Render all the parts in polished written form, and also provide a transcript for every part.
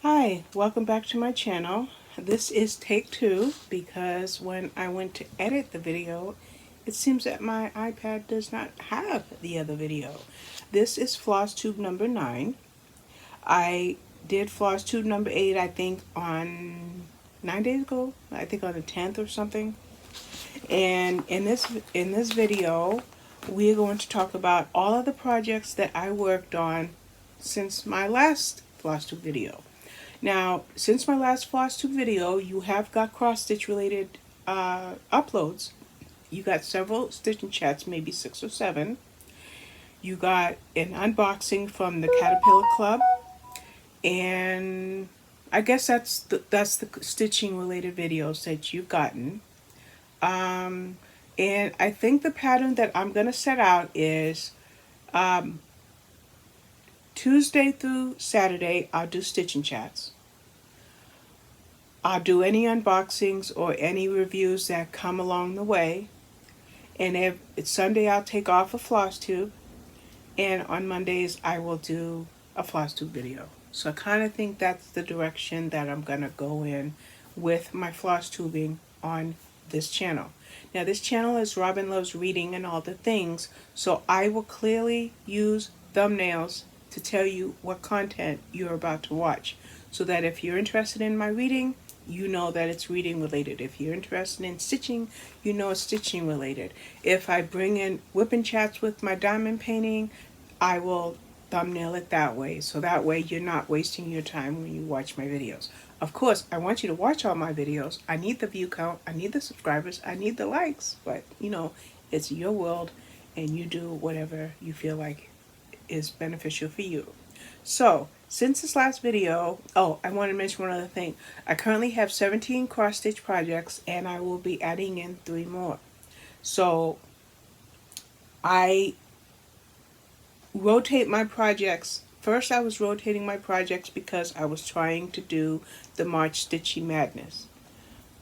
Hi, welcome back to my channel. This is take two because when I went to edit the video, it seems that my iPad does not have the other video. This is Flosstube number 9. I did Flosstube number 8, I think, on 9 days ago. I think on the 10th or something. And in this video, we're going to talk about all of the projects that I worked on since my last Flosstube video. Now, since my last Flosstube video, you have got cross-stitch related uploads. You got several stitching chats, maybe 6 or 7. You got an unboxing from the Caterpillar Club, and I guess that's the stitching related videos that you've gotten. And I think the pattern that I'm going to set out is Tuesday through Saturday, I'll do stitching chats. I'll do any unboxings or any reviews that come along the way. And if it's Sunday, I'll take off a Flosstube. And on Mondays, I will do a Flosstube video. So I kind of think that's the direction that I'm going to go in with my Flosstubing on this channel. Now, this channel is Robin Loves Reading and all the things. So I will clearly use thumbnails to tell you what content you're about to watch, so that if you're interested in my reading, you know that it's reading related. If you're interested in stitching, you know it's stitching related. If I bring in whipping chats with my diamond painting, I will thumbnail it that way. So that way you're not wasting your time when you watch my videos. Of course, I want you to watch all my videos. I need the view count, I need the subscribers, I need the likes, but you know, it's your world and you do whatever you feel like is beneficial for you. So, since this last video, I want to mention one other thing. I currently have 17 cross-stitch projects and I will be adding in 3 more. So, I rotate my projects. First, I was rotating my projects because I was trying to do the March Stitchy Madness.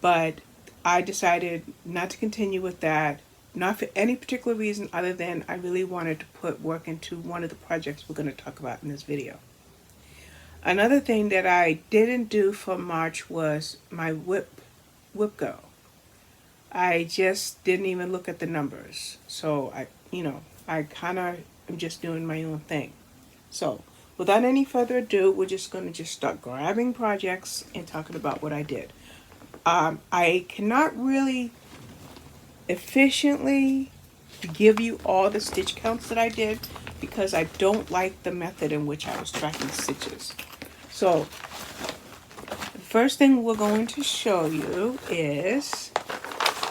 But I decided not to continue with that. Not for any particular reason other than I really wanted to put work into one of the projects we're going to talk about in this video. Another thing that I didn't do for March was my WIP Go. I just didn't even look at the numbers. So I kind of am just doing my own thing. So without any further ado, we're just going to start grabbing projects and talking about what I did. I cannot really efficiently give you all the stitch counts that I did because I don't like the method in which I was tracking stitches. So the first thing we're going to show you is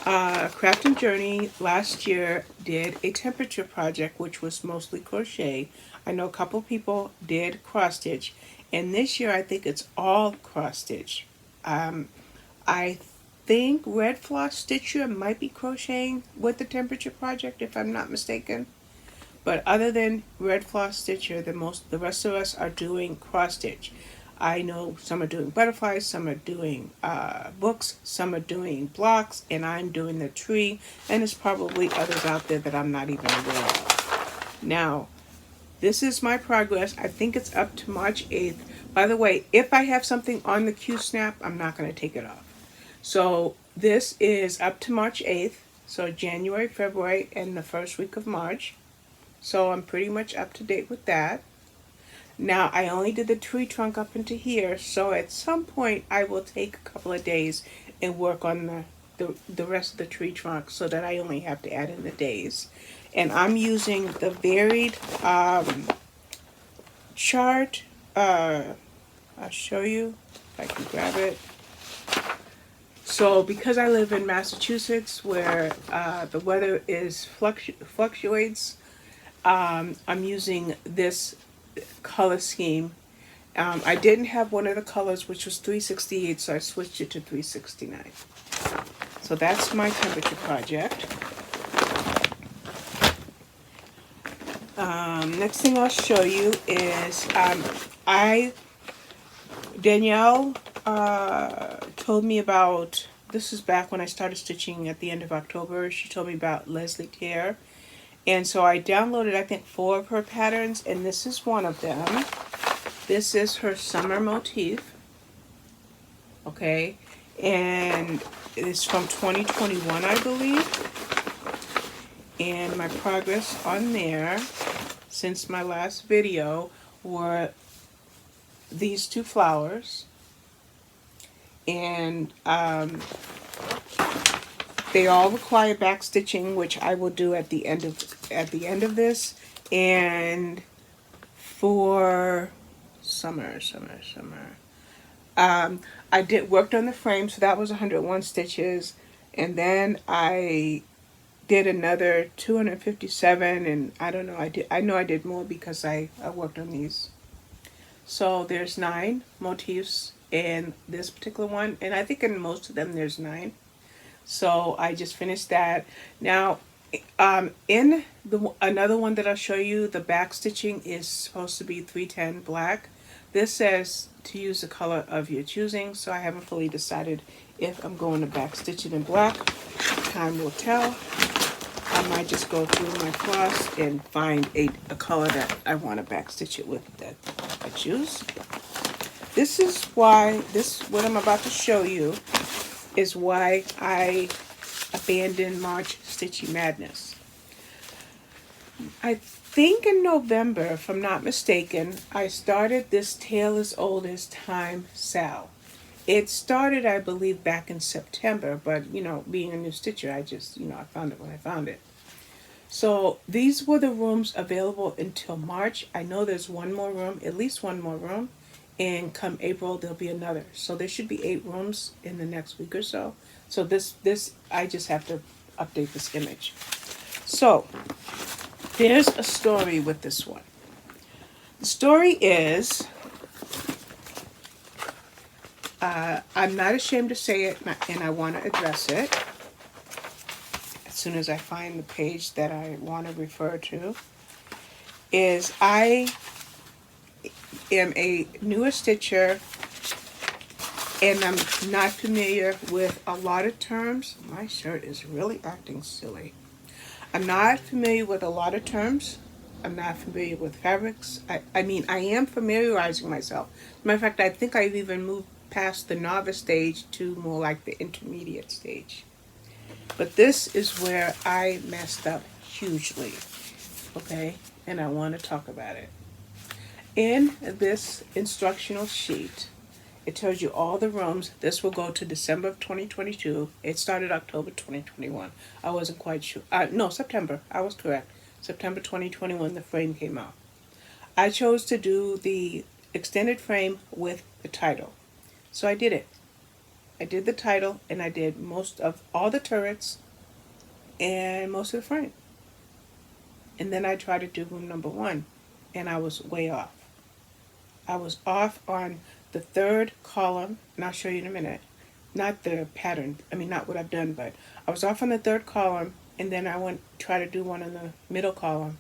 Craft and Journey last year did a temperature project which was mostly crochet. I know a couple people did cross stitch, and this year I think it's all cross stitch. I think Red Floss Stitcher might be crocheting with the temperature project if I'm not mistaken, but other than Red Floss Stitcher, the rest of us are doing cross stitch. I know some are doing butterflies, some are doing books, some are doing blocks, and I'm doing the tree, and there's probably others out there that I'm not even aware of. Now, this is my progress. I think it's up to March 8th. By the way, if I have something on the Q-snap, I'm not going to take it off. So this is up to March 8th, so January, February, and the first week of March. So I'm pretty much up to date with that. Now, I only did the tree trunk up into here, so at some point I will take a couple of days and work on the rest of the tree trunk so that I only have to add in the days. And I'm using the varied chart. I'll show you if I can grab it. So because I live in Massachusetts where the weather is fluctuates, I'm using this color scheme. I didn't have one of the colors which was 368, so I switched it to 369. So that's my temperature project. Next thing I'll show you is Danielle told me about, this is back when I started stitching at the end of October. She told me about Leslie Tear, and so I downloaded I think 4 of her patterns, and this is one of them. This is her summer motif, Okay, and it's from 2021, I believe. And my progress on there since my last video were these two flowers, and they all require back stitching, which I will do at the end of this. And for summer, I worked on the frame, so that was 101 stitches, and then I did another 257, and I don't know, I know I did more because I worked on these. So there's 9 motifs in this particular one, and I think in most of them there's 9. So I just finished that. Now, in the another one that I'll show you, the back stitching is supposed to be 310 black. This says to use the color of your choosing, so I haven't fully decided if I'm going to back stitch it in black. Time will tell. I might just go through my floss and find a color that I want to back stitch it with that I choose. This is why, what I'm about to show you is why I abandoned March Stitchy Madness. I think in November, if I'm not mistaken, I started this Tale as Old as Time Sal. It started, I believe, back in September, but, you know, being a new stitcher, I just, you know, I found it when I found it. So these were the rooms available until March. I know there's one more room, at least one more room, and come April there'll be another. So there should be 8 rooms in the next week or so. So this I just have to update this image. So there's a story with this one. The story is, I'm not ashamed to say it, and I want to address it as soon as I find the page that I want to refer to, is I am a newer stitcher, and I'm not familiar with a lot of terms. My shirt is really acting silly. I'm not familiar with a lot of terms. I'm not familiar with fabrics. I mean, I am familiarizing myself. As a matter of fact, I think I've even moved past the novice stage to more like the intermediate stage. But this is where I messed up hugely, okay? And I want to talk about it. In this instructional sheet, it tells you all the rooms. This will go to December of 2022. It started October 2021. I wasn't quite sure. No, September. I was correct. September 2021, the frame came out. I chose to do the extended frame with the title. So I did it. I did the title, and I did most of all the turrets and most of the frame. And then I tried to do room number 1, and I was way off. I was off on the 3rd column, and I'll show you in a minute. Not the pattern, I mean not what I've done, but I was off on the 3rd column, and then I went try to do one in the middle column,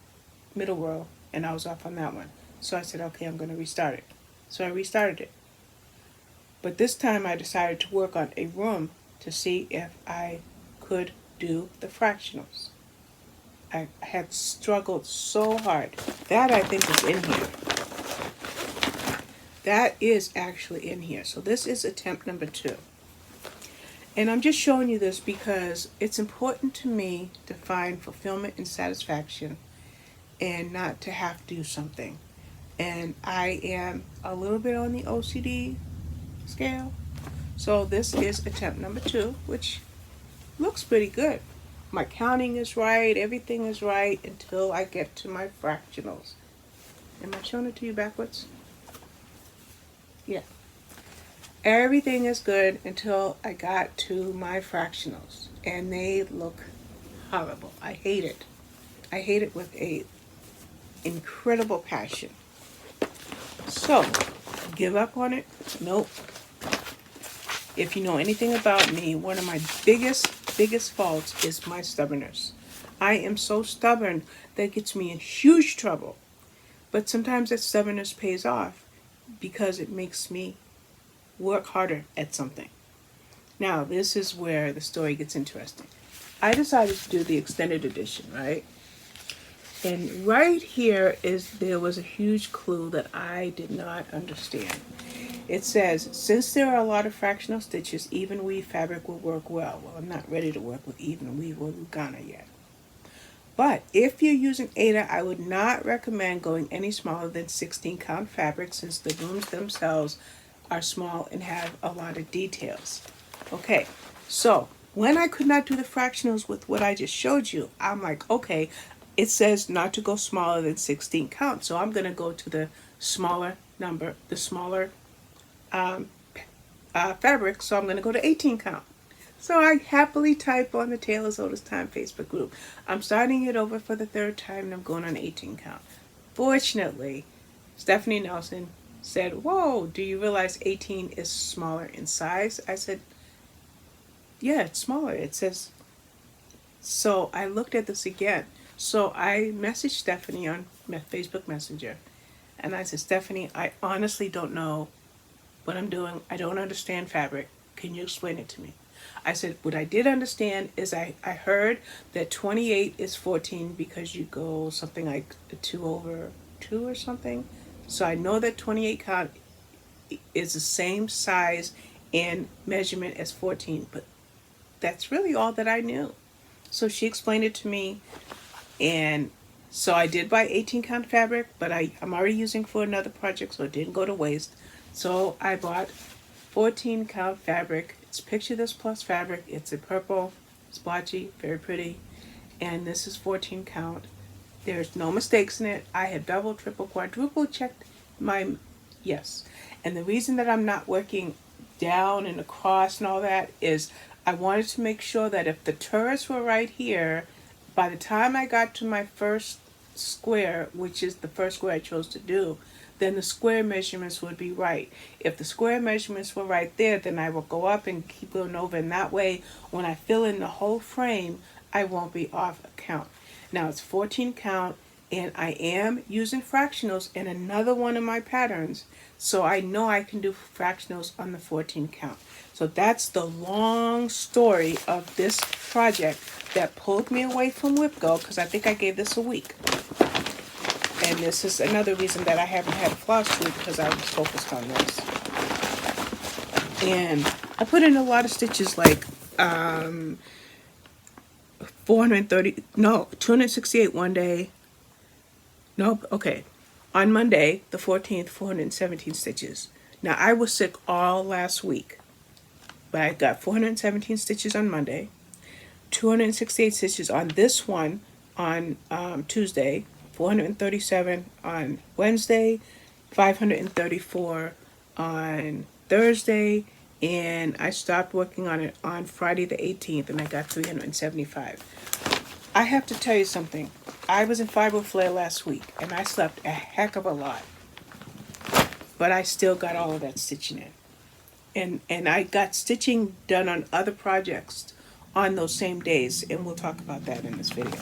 middle row, and I was off on that one. So I said, okay, I'm going to restart it. So I restarted it. But this time I decided to work on a room to see if I could do the fractionals. I had struggled so hard. That I think is in here. That is actually in here. So this is attempt number 2. And I'm just showing you this because it's important to me to find fulfillment and satisfaction and not to have to do something. And I am a little bit on the OCD scale. So this is attempt number 2, which looks pretty good. My counting is right, everything is right until I get to my fractionals. Am I showing it to you backwards? Yeah. Everything is good until I got to my fractionals, and they look horrible. I hate it. I hate it with a incredible passion. So, give up on it? Nope. If you know anything about me, one of my biggest faults is my stubbornness. I am so stubborn that gets me in huge trouble. But sometimes that stubbornness pays off because it makes me work harder at something. Now, this is where the story gets interesting. I decided to do the extended edition, right? And right here there was a huge clue that I did not understand. It says, since there are a lot of fractional stitches, even weave fabric will work well. Well, I'm not ready to work with even weave or Lugana yet. But if you're using Ada, I would not recommend going any smaller than 16 count fabric, since the looms themselves are small and have a lot of details. Okay, so when I could not do the fractionals with what I just showed you, I'm like, okay, it says not to go smaller than 16 count, so I'm going to go to the smaller number, the smaller fabric, so I'm going to go to 18 count. So I happily type on the Taylor's Oldest Time Facebook group. I'm starting it over for the third time and I'm going on 18 count. Fortunately, Stephanie Nelson said, whoa, do you realize 18 is smaller in size? I said, yeah, it's smaller. It says, so I looked at this again. So I messaged Stephanie on Facebook Messenger and I said, Stephanie, I honestly don't know what I'm doing. I don't understand fabric. Can you explain it to me? I said, what I did understand is I heard that 28 is 14 because you go something like 2 over 2 or something. So I know that 28 count is the same size and measurement as 14, but that's really all that I knew. So she explained it to me, and so I did buy 18 count fabric, but I'm already using for another project, so it didn't go to waste. So I bought 14 count fabric. It's Picture This Plus fabric. It's a purple, splotchy, very pretty. And this is 14 count. There's no mistakes in it. I have double, triple, quadruple checked my, yes. And the reason that I'm not working down and across and all that is I wanted to make sure that if the turrets were right here, by the time I got to my first square, which is the first square I chose to do, then the square measurements would be right. If the square measurements were right there, then I will go up and keep going over, and that way when I fill in the whole frame, I won't be off count. Now it's 14 count, and I am using fractionals in another one of my patterns, so I know I can do fractionals on the 14 count. So that's the long story of this project that pulled me away from WIP Go, because I think I gave this a week. And this is another reason that I haven't had a Flosstube, because I was focused on this. And I put in a lot of stitches, like 268 one day. Nope, okay. On Monday, the 14th, 417 stitches. Now, I was sick all last week, but I got 417 stitches on Monday, 268 stitches on this one on Tuesday, 437 on Wednesday, 534 on Thursday, and I stopped working on it on Friday the 18th, and I got 375. I have to tell you something. I was in fibro flare last week, and I slept a heck of a lot, but I still got all of that stitching in. And I got stitching done on other projects on those same days, and we'll talk about that in this video.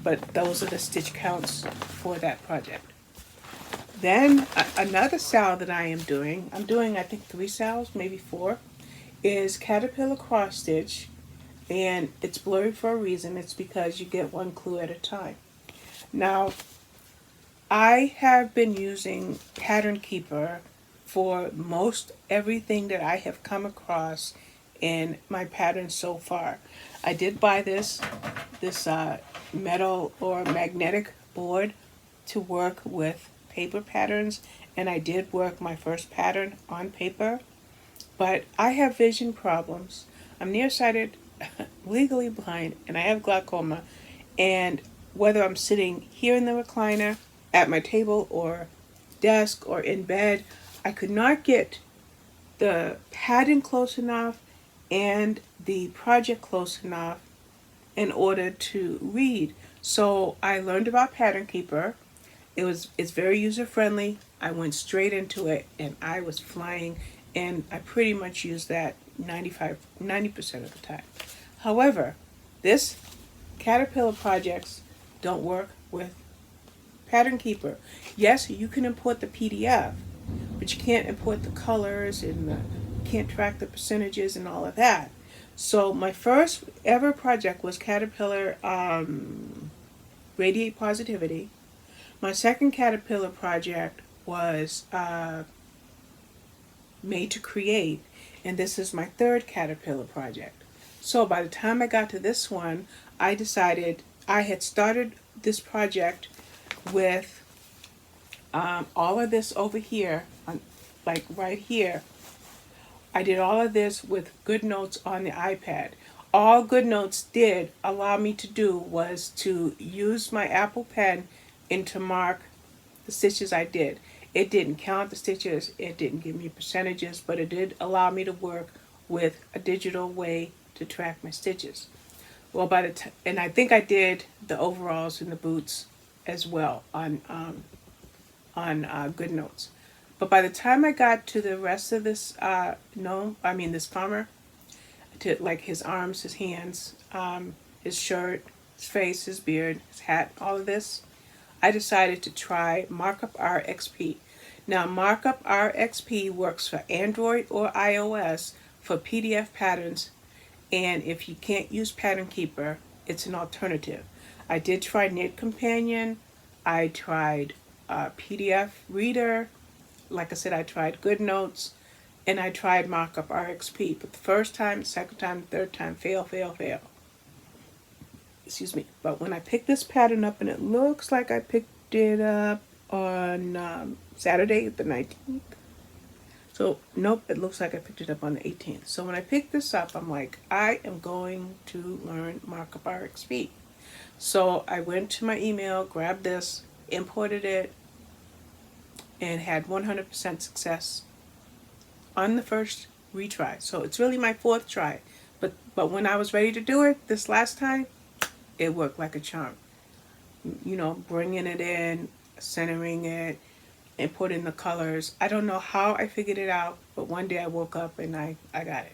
But those are the stitch counts for that project. Then another sal that I am doing, I'm doing I think 3 sals, maybe 4, is Caterpillar cross stitch, and it's blurry for a reason. It's because you get one clue at a time. Now, I have been using Pattern Keeper for most everything that I have come across in my patterns so far. I did buy this metal or magnetic board to work with paper patterns, and I did work my first pattern on paper, but I have vision problems. I'm nearsighted, legally blind, and I have glaucoma, and whether I'm sitting here in the recliner, at my table or desk or in bed, I could not get the pattern close enough and the project close enough in order to read. So I learned about Pattern Keeper. It's very user friendly. I went straight into it and I was flying, and I pretty much use that 90% of the time. However, this Caterpillar projects don't work with Pattern Keeper. Yes, you can import the PDF, but you can't import the colors and can't track the percentages and all of that. So my first ever project was Caterpillar Radiate Positivity. My second Caterpillar project was made to create, and this is my third caterpillar project. So by the time I got to this one, I decided I had started this project with all of this over here, like right here. I did all of this with GoodNotes on the iPad. All GoodNotes did allow me to do was to use my Apple Pen and to mark the stitches I did. It didn't count the stitches, it didn't give me percentages, but it did allow me to work with a digital way to track my stitches. Well, and I think I did the overalls and the boots as well on GoodNotes. But by the time I got to the rest of this this farmer, to like his arms, his hands, his shirt, his face, his beard, his hat, all of this, I decided to try Markup RXP. Now, Markup RXP works for Android or iOS for PDF patterns, and if you can't use Pattern Keeper, it's an alternative. I did try Knit Companion, I tried PDF Reader, like I said, I tried GoodNotes, and I tried Markup RXP. But the first time, second time, third time, fail. Excuse me. But when I picked this pattern up, and it looks like I picked it up on Saturday the 19th. So, nope, it looks like I picked it up on the 18th. So when I picked this up, I'm like, I am going to learn Markup RXP. So I went to my email, grabbed this, imported it, and had 100% success on the first retry. So it's really my fourth try. But when I was ready to do it this last time, it worked like a charm. You know, bringing it in, centering it, and putting the colors. I don't know how I figured it out, but one day I woke up and I got it.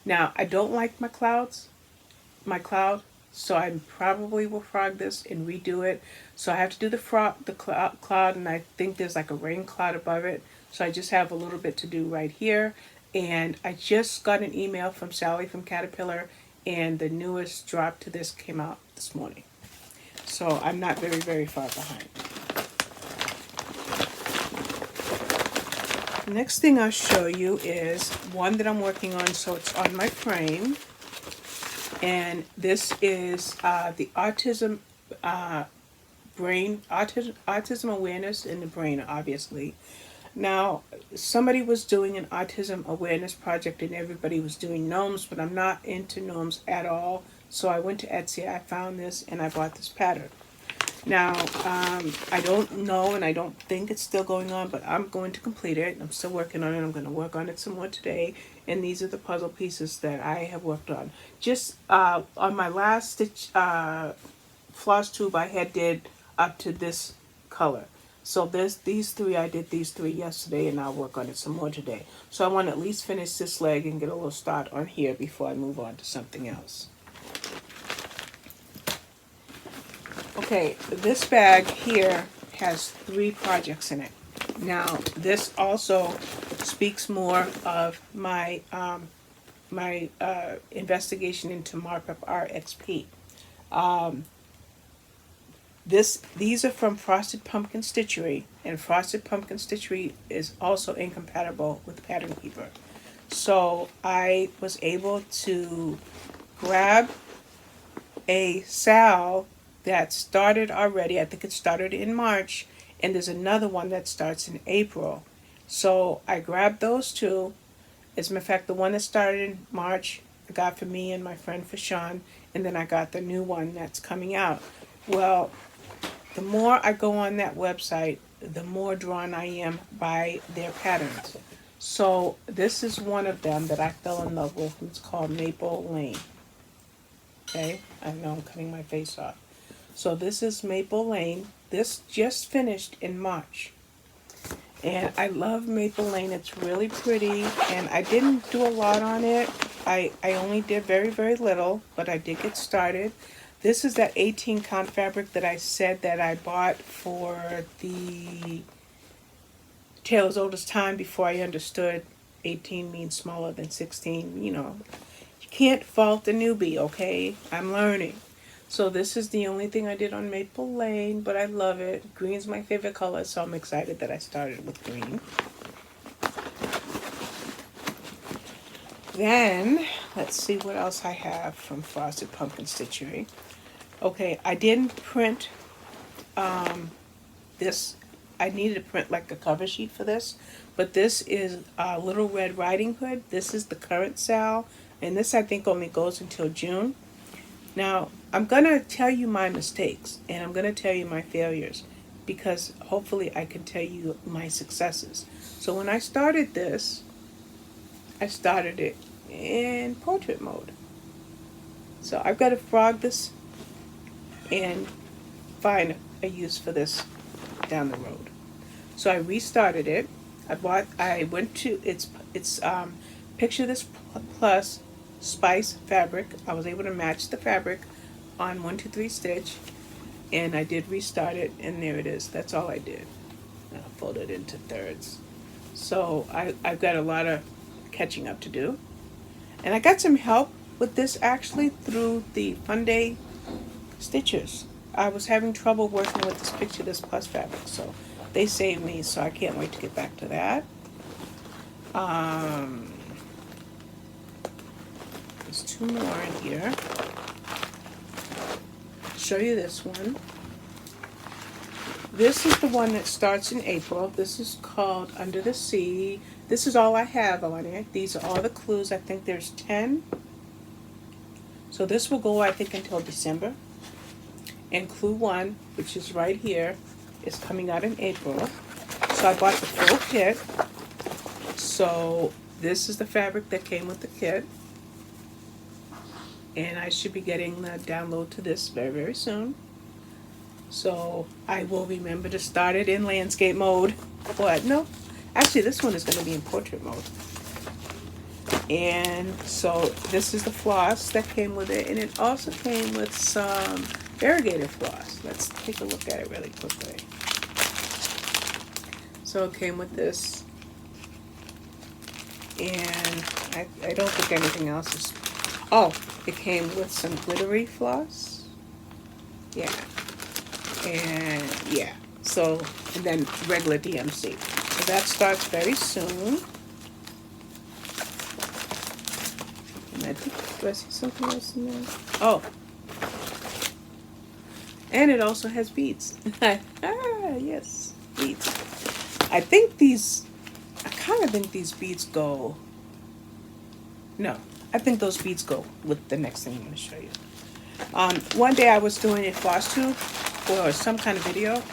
Now, I don't like my cloud, so I probably will frog this and redo it. So I have to do the cloud, and I think there's like a rain cloud above it. So I just have a little bit to do right here. And I just got an email from Sally from Caterpillar, and the newest drop to this came out this morning. So I'm not very, very far behind. The next thing I'll show you is one that I'm working on, so it's on my frame. And this is the autism awareness in the brain, obviously. Now, somebody was doing an autism awareness project and everybody was doing gnomes, but I'm not into gnomes at all. So I went to Etsy, I found this, and I bought this pattern. Now, I don't know, and I don't think it's still going on, but I'm going to complete it. I'm still working on it. I'm going to work on it some more today. And these are the puzzle pieces that I have worked on. Just on my last stitch Flosstube, I did up to this color. So these three, I did these three yesterday, and I'll work on it some more today. So I want to at least finish this leg and get a little start on here before I move on to something else. Okay, this bag here has 3 projects in it. Now, this also speaks more of my investigation into Markup RXP. These are from Frosted Pumpkin Stitchery, and Frosted Pumpkin Stitchery is also incompatible with Pattern Keeper. So I was able to grab a SAL that started already. I think it started in March, and there's another one that starts in April. So I grabbed those 2. As a matter of fact, the one that started in March I got for me and my friend Fashawn, and then I got the new one that's coming out. Well, the more I go on that website, the more drawn I am by their patterns. So this is one of them that I fell in love with. It's called Maple Lane. Okay, I know I'm cutting my face off. So this is Maple Lane. This just finished in March. And I love Maple Lane. It's really pretty. And I didn't do a lot on it. I only did very, very little, but I did get started. This is that 18 count fabric that I said that I bought for the Taylor's Oldest Time before I understood 18 means smaller than 16. You know, you can't fault a newbie, okay? I'm learning. So this is the only thing I did on Maple Lane, but I love it. Green's my favorite color, so I'm excited that I started with green. Then, let's see what else I have from Frosted Pumpkin Stitchery. Okay, I didn't print this. I needed to print like a cover sheet for this, but this is Little Red Riding Hood. This is the current sale, and this I think only goes until June. Now, I'm going to tell you my mistakes, and I'm going to tell you my failures, because hopefully I can tell you my successes. So when I started this, I started it in portrait mode. So I've got to frog this and find a use for this down the road. So I restarted it. I went to it's Picture This Plus Spice fabric. I was able to match the fabric on 123 Stitch, and I did restart it, and there it is. That's all I did. I folded it into thirds. So I've got a lot of catching up to do. And I got some help with this actually through the Fun Day Stitchers. I was having trouble working with this Picture This Plus fabric, so they saved me, so I can't wait to get back to that. There's two more in here. Show you this one. This is the one that starts in April. This is called Under the Sea. This is all I have on it. These are all the clues. I think there's 10. So this will go, I think, until December. And clue 1, which is right here, is coming out in April. So I bought the full kit. So this is the fabric that came with the kit. And I should be getting the download to this very, very soon. So I will remember to start it in landscape mode. But no, actually this one is going to be in portrait mode. And so this is the floss that came with it. And it also came with some variegated floss. Let's take a look at it really quickly. So it came with this. And I don't think anything else is... Oh, it came with some glittery floss. Yeah. And yeah, so, and then regular DMC. So that starts very soon. And I think, do I see something else in there? Oh. And it also has beads. Yes, beads. I think these, I kind of think these beads go, no, I think those beads go with the next thing I'm going to show you. One day I was doing a Flosstube or some kind of video,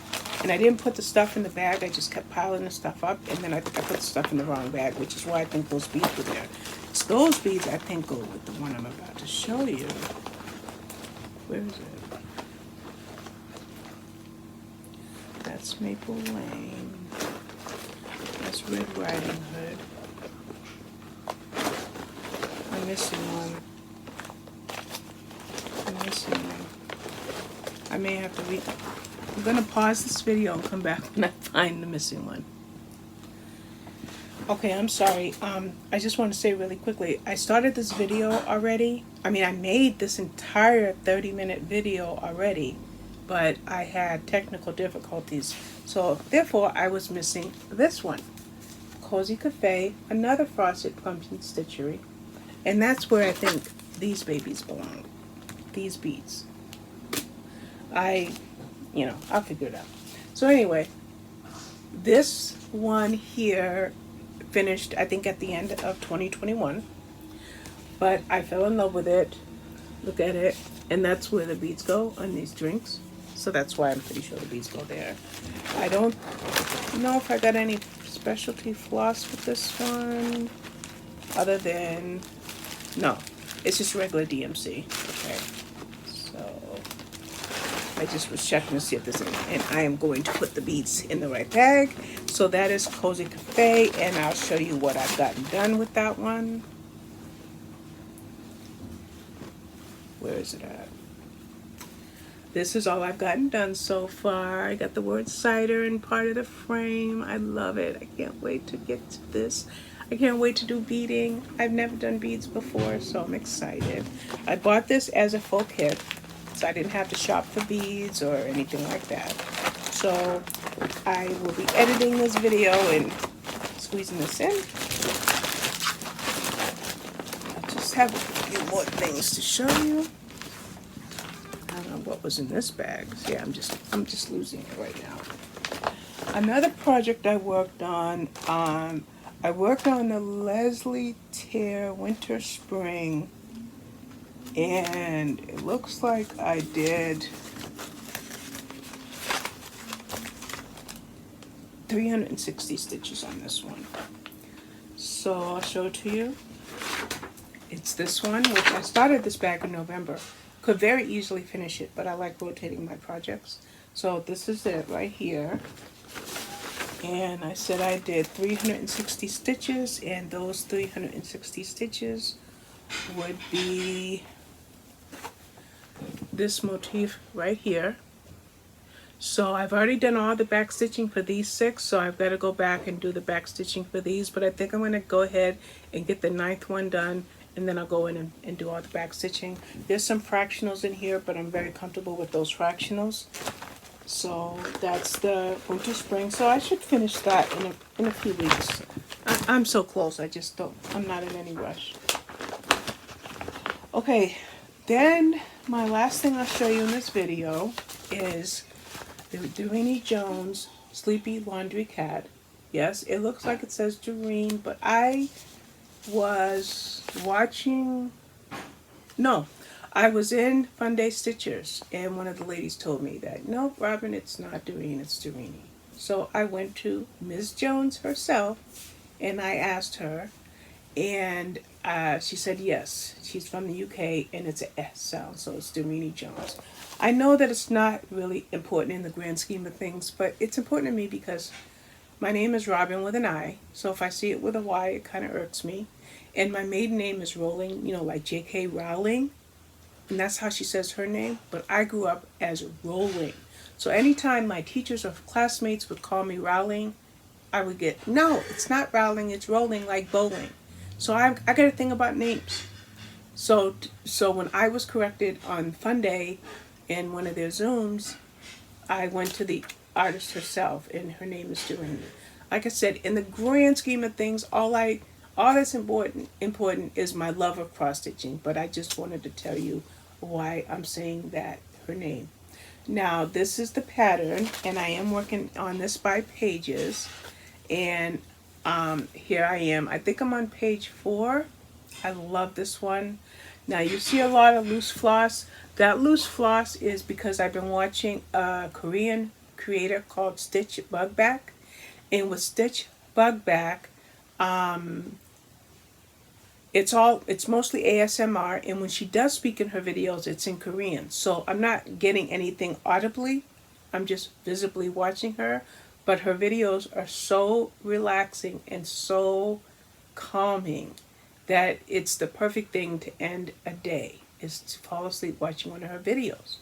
and I didn't put the stuff in the bag. I just kept piling the stuff up, and then I think I put the stuff in the wrong bag, which is why I think those beads were there. So those beads, I think, go with the one I'm about to show you. Where is it? That's Maple Lane. That's Red Riding Hood. I'm missing one. I'm missing one. I may have to read. I'm going to pause this video and come back when I find the missing one. Okay, I'm sorry. I just want to say really quickly, I started this video already. I mean, I made this entire 30-minute video already, but I had technical difficulties. So, therefore, I was missing this one. Cozy Cafe, another Frosted Pumpkin Stitchery. And that's where I think these babies belong. These beads. I'll figure it out. So anyway, this one here finished, I think, at the end of 2021. But I fell in love with it. Look at it. And that's where the beads go on these drinks. So that's why I'm pretty sure the beads go there. I don't know if I got any specialty floss with this one. Other than, no, it's just regular DMC. Okay. I just was checking to see if there's any, and I am going to put the beads in the right bag. So that is Cozy Cafe, and I'll show you what I've gotten done with that one. Where is it at? This is all I've gotten done so far. I got the word cider in part of the frame. I love it. I can't wait to get to this. I can't wait to do beading. I've never done beads before, so I'm excited. I bought this as a full kit. So I didn't have to shop for beads or anything like that. So I will be editing this video and squeezing this in. just have a few more things to show you. I don't know what was in this bag. See, I'm just losing it right now. Another project I worked on the Leslie Tear Winter Spring, and it looks like I did 360 stitches on this one. So I'll show it to you. It's this one, which I started this bag in November. Could very easily finish it, but I like rotating my projects. So this is it right here. And I said I did 360 stitches, and those 360 stitches would be this motif right here. So I've already done all the back stitching for these 6, so I've got to go back and do the back stitching for these, but I think I'm going to go ahead and get the 9th one done, and then I'll go in and do all the back stitching. There's some fractionals in here, but I'm very comfortable with those fractionals. So that's the winter spring. So I should finish that in a few weeks. I'm so close. I'm not in any rush. Okay, then my last thing I'll show you in this video is the Dewy Jones Sleepy Laundry Cat. Yes, it looks like it says Doreen, but I was watching, no, I was in Fun Day Stitchers, and one of the ladies told me that, no, Robin, it's not Doreen, it's Dewy. So I went to Ms. Jones herself, and I asked her, and she said yes, she's from the UK, and it's an S sound, so it's Dewy Jones. I know that it's not really important in the grand scheme of things, but it's important to me because my name is Robin with an I, so if I see it with a Y, it kind of irks me. And my maiden name is Rowling, you know, like J.K. Rowling. And that's how she says her name, but I grew up as Rowling. So anytime my teachers or classmates would call me Rowling, I would get, no, it's not Rowling, it's Rowling, like bowling. So I got to think about names. So when I was corrected on Fun Day in one of their Zooms, I went to the artist herself, and her name is Dewy. Like I said, in the grand scheme of things, all that's important is my love of cross stitching, but I just wanted to tell you why I'm saying that, her name. Now this is the pattern, and I am working on this by pages, and here I am. I think I'm on page 4. I love this one. Now you see a lot of loose floss. That loose floss is because I've been watching a Korean creator called Stitch Bugback, and with Stitch Bugback, it's mostly ASMR, and when she does speak in her videos, it's in Korean. So I'm not getting anything audibly, I'm just visibly watching her, but her videos are so relaxing and so calming that it's the perfect thing to end a day, is to fall asleep watching one of her videos.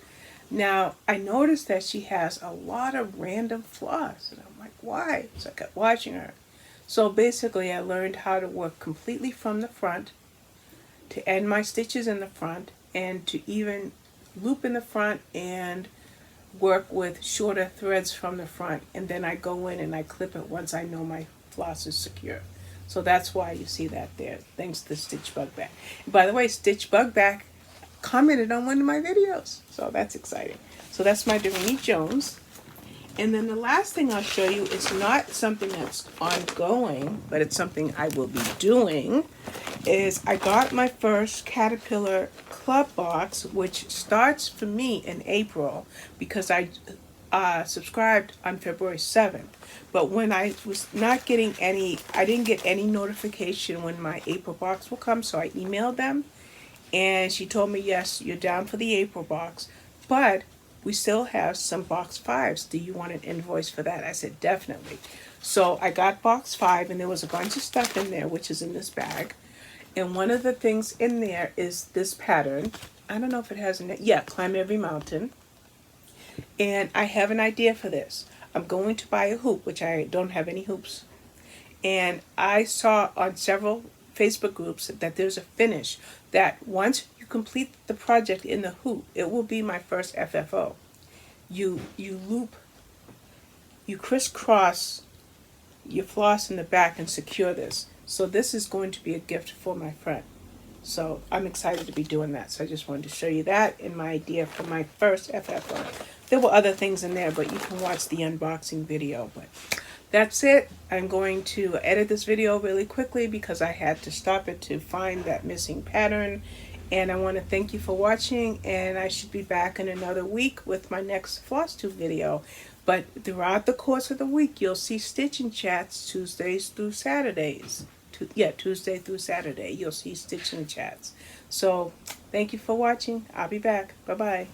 Now, I noticed that she has a lot of random floss, and I'm like, why? So I kept watching her. So basically, I learned how to work completely from the front, to end my stitches in the front, and to even loop in the front and work with shorter threads from the front. And then I go in and I clip it once I know my floss is secure. So that's why you see that there, thanks to Stitch Bugback. By the way, Stitch Bugback commented on one of my videos, so that's exciting. So that's my Dewy Jones. And then the last thing I'll show you is not something that's ongoing, but it's something I will be doing, is I got my first Caterpillar Club box, which starts for me in April because I subscribed on February 7th. But when I was not getting any, I didn't get any notification when my April box will come, so I emailed them. And she told me, yes, you're down for the April box, but we still have some box 5s. Do you want an invoice for that? I said, definitely. So I got box 5, and there was a bunch of stuff in there, which is in this bag. And one of the things in there is this pattern. I don't know if it has a name. Yeah, Climb Every Mountain. And I have an idea for this. I'm going to buy a hoop, which I don't have any hoops. And I saw on several Facebook groups that there's a finish that once you complete the project in the hoop, it will be my first FFO. You loop, you crisscross your floss in the back and secure this. So this is going to be a gift for my friend. So I'm excited to be doing that. So I just wanted to show you that in my idea for my first FFO. There were other things in there, but you can watch the unboxing video. But that's it. I'm going to edit this video really quickly because I had to stop it to find that missing pattern. And I want to thank you for watching, and I should be back in another week with my next Flosstube video. But throughout the course of the week, you'll see stitching chats Tuesdays through Saturdays. Tuesday through Saturday, you'll see stitching chats. So thank you for watching. I'll be back. Bye-bye.